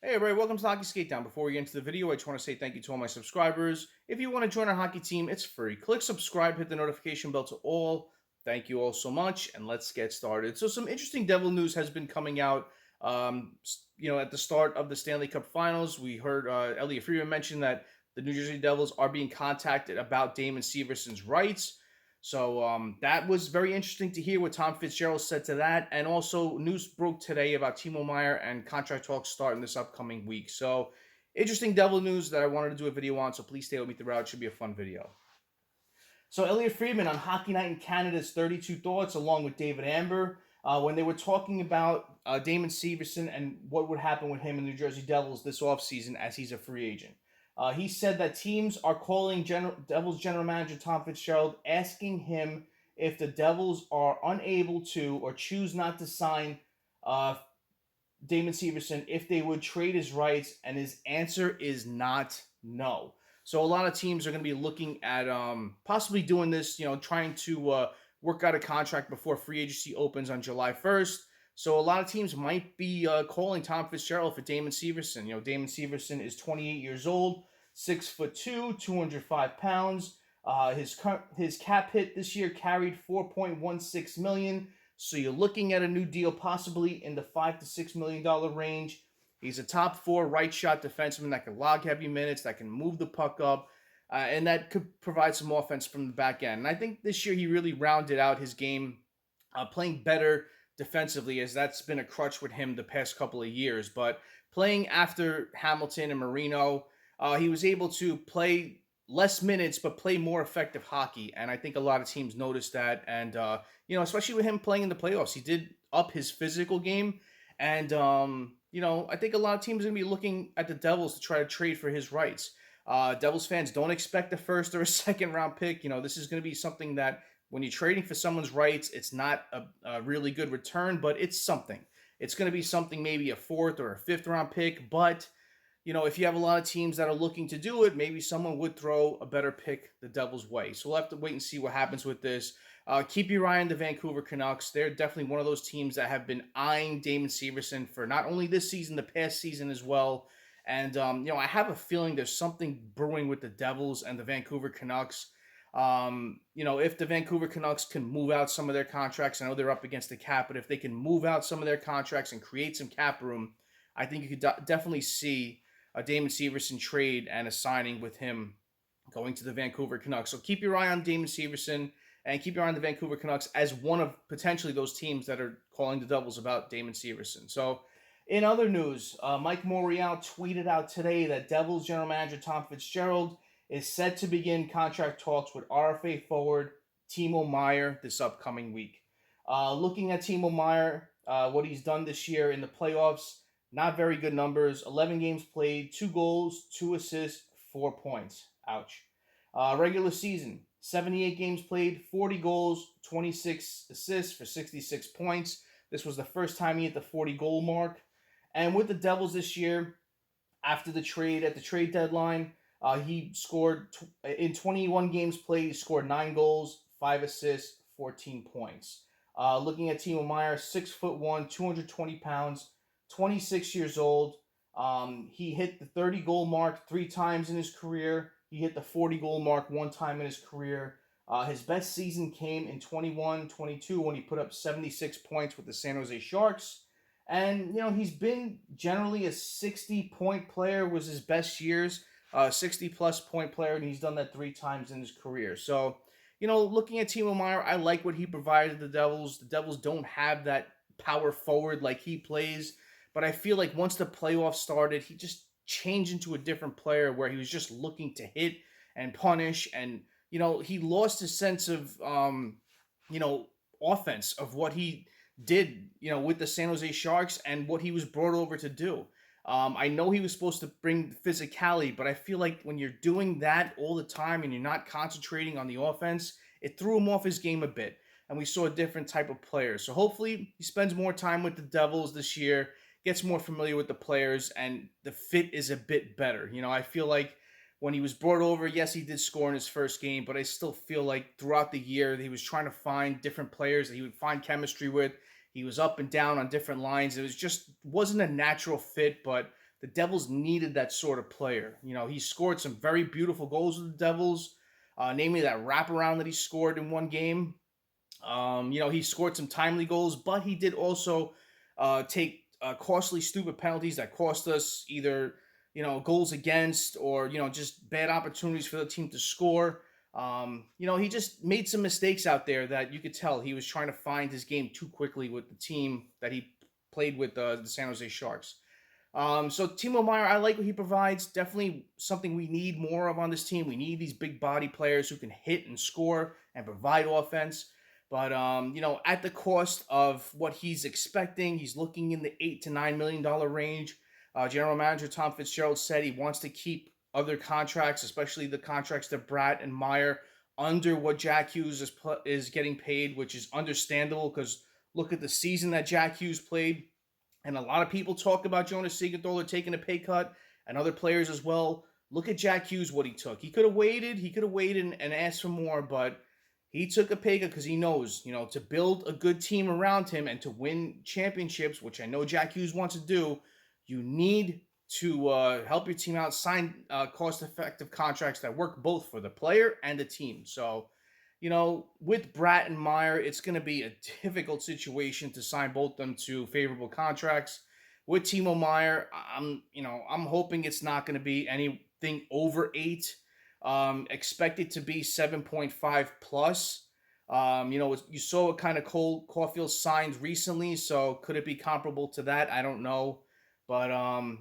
Hey everybody, welcome to Hockey Skate Down. Before we get into the video, I just want to say thank you to all my subscribers. If you want to join our hockey team, it's free. Click subscribe, hit the notification bell to all. Thank you all so much, and let's get started. So some interesting Devil news has been coming out. At the start of the Stanley Cup Finals, we heard Elliotte Friedman mention that the New Jersey Devils are being contacted about Damon Severson's rights. So that was very interesting to hear what Tom Fitzgerald said to that. And also news broke today about Timo Meier and contract talks starting this upcoming week. So interesting Devil news that I wanted to do a video on. So please stay with me throughout. It should be a fun video. So Elliotte Friedman on Hockey Night in Canada's 32 Thoughts, along with David Amber, when they were talking about Damon Severson and what would happen with him in the New Jersey Devils this offseason as he's a free agent. He said that teams are calling Devils general manager Tom Fitzgerald, asking him if the Devils are unable to or choose not to sign Damon Severson, if they would trade his rights, and his answer is not no. So a lot of teams are going to be looking at possibly doing this, trying to work out a contract before free agency opens on July 1st. So a lot of teams might be calling Tom Fitzgerald for Damon Severson. Damon Severson is 28 years old, 6'2", 205 pounds. His cap hit this year carried $4.16 million. So you're looking at a new deal possibly in the $5 to $6 million range. He's a top 4 right shot defenseman that can log heavy minutes, that can move the puck up, and that could provide some offense from the back end. And I think this year he really rounded out his game, playing better defensively, as that's been a crutch with him the past couple of years. But playing after Hamilton and Marino, he was able to play less minutes but play more effective hockey, and I think a lot of teams noticed that. And especially with him playing in the playoffs, he did up his physical game. And I think a lot of teams are going to be looking at the Devils to try to trade for his rights. Devils fans, don't expect a first or a second round pick. This is going to be something that when you're trading for someone's rights, it's not a really good return, but it's something. It's going to be something, maybe a 4th or a 5th round pick. But, if you have a lot of teams that are looking to do it, maybe someone would throw a better pick the Devils' way. So we'll have to wait and see what happens with this. Keep your eye on the Vancouver Canucks. They're definitely one of those teams that have been eyeing Damon Severson for not only this season, the past season as well. And, I have a feeling there's something brewing with the Devils and the Vancouver Canucks. If the Vancouver Canucks can move out some of their contracts, I know they're up against the cap, but if they can move out some of their contracts and create some cap room, I think you could definitely see a Damon Severson trade and a signing with him going to the Vancouver Canucks. So keep your eye on Damon Severson and keep your eye on the Vancouver Canucks as one of potentially those teams that are calling the Devils about Damon Severson. So in other news, Mike Morial tweeted out today that Devils general manager Tom Fitzgerald is set to begin contract talks with RFA forward Timo Meier this upcoming week. Looking at Timo Meier, what he's done this year in the playoffs, not very good numbers. 11 games played, 2 goals, 2 assists, 4 points. Ouch. Regular season, 78 games played, 40 goals, 26 assists for 66 points. This was the first time he hit the 40-goal mark. And with the Devils this year, after the trade, at the trade deadline, he scored, in 21 games played, he scored 9 goals, 5 assists, 14 points. Looking at Timo Meier, 6'1", 220 pounds, 26 years old. He hit the 30-goal mark 3 times in his career. He hit the 40-goal mark 1 time in his career. His best season came in 21-22 when he put up 76 points with the San Jose Sharks. And, he's been generally a 60-point player, was his best years. 60-plus point player, and he's done that 3 times in his career. So, looking at Timo Meier, I like what he provided the Devils. The Devils don't have that power forward like he plays, but I feel like once the playoffs started, he just changed into a different player where he was just looking to hit and punish, and, he lost his sense of, offense of what he did, with the San Jose Sharks and what he was brought over to do. I know he was supposed to bring physicality, but I feel like when you're doing that all the time and you're not concentrating on the offense, it threw him off his game a bit. And we saw a different type of player. So hopefully he spends more time with the Devils this year, gets more familiar with the players, and the fit is a bit better. I feel like when he was brought over, yes, he did score in his first game, but I still feel like throughout the year he was trying to find different players that he would find chemistry with. He was up and down on different lines. It wasn't a natural fit, but the Devils needed that sort of player. You know, he scored some very beautiful goals with the Devils, namely that wraparound that he scored in one game. You know, he scored some timely goals, but he did also take costly, stupid penalties that cost us either, you know, goals against or, you know, just bad opportunities for the team to score. You know, he just made some mistakes out there that you could tell he was trying to find his game too quickly with the team that he played with, the San Jose Sharks. So Timo Meier, I like what he provides. Definitely something we need more of on this team. We need these big body players who can hit and score and provide offense. But you know, at the cost of what he's expecting, he's looking in the $8 to $9 million range. General Manager Tom Fitzgerald said he wants to keep other contracts, especially the contracts to Bratt and Meier, under what Jack Hughes is getting paid, which is understandable because look at the season that Jack Hughes played. And a lot of people talk about Jonas Siegenthaler taking a pay cut and other players as well. Look at Jack Hughes, what he took. He could have waited. He could have waited and asked for more, but he took a pay cut because he knows, you know, to build a good team around him and to win championships, which I know Jack Hughes wants to do, you need to help your team out, sign cost-effective contracts that work both for the player and the team. So, you know, with Bratt and Meier, it's going to be a difficult situation to sign both of them to favorable contracts. With Timo Meier, I'm hoping it's not going to be anything over 8. Expect it to be 7.5 plus. You know, you saw what kind of Cole Caulfield signed recently, so could it be comparable to that? I don't know. But,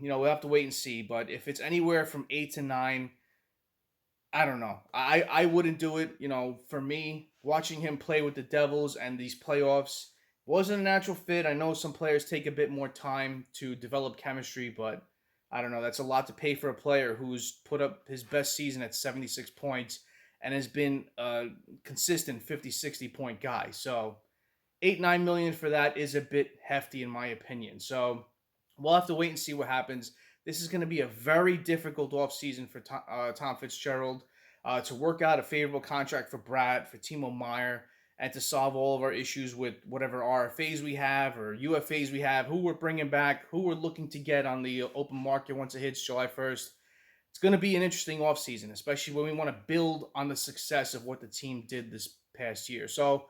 you know, we'll have to wait and see. But if it's anywhere from 8 to 9, I don't know. I wouldn't do it. You know, for me, watching him play with the Devils and these playoffs wasn't a natural fit. I know some players take a bit more time to develop chemistry, but I don't know. That's a lot to pay for a player who's put up his best season at 76 points and has been a consistent 50, 60 point guy. So 8, 9 million for that is a bit hefty in my opinion. So we'll have to wait and see what happens. This is going to be a very difficult offseason for Tom Fitzgerald to work out a favorable contract for Bratt, for Timo Meier, and to solve all of our issues with whatever RFAs we have or UFAs we have, who we're bringing back, who we're looking to get on the open market once it hits July 1st. It's going to be an interesting offseason, especially when we want to build on the success of what the team did this past year. So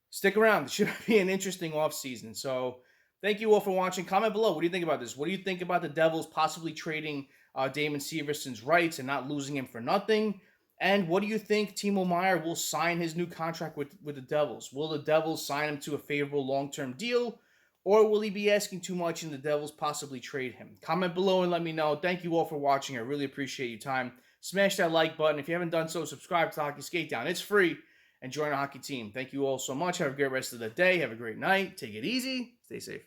stick around. It should be an interesting offseason. So thank you all for watching. Comment below. What do you think about this? What do you think about the Devils possibly trading Damon Severson's rights and not losing him for nothing? And what do you think Timo Meier will sign his new contract with the Devils? Will the Devils sign him to a favorable long-term deal? Or will he be asking too much and the Devils possibly trade him? Comment below and let me know. Thank you all for watching. I really appreciate your time. Smash that like button. If you haven't done so, subscribe to Hockey Skate Down. It's free. And join our hockey team. Thank you all so much. Have a great rest of the day. Have a great night. Take it easy. Stay safe.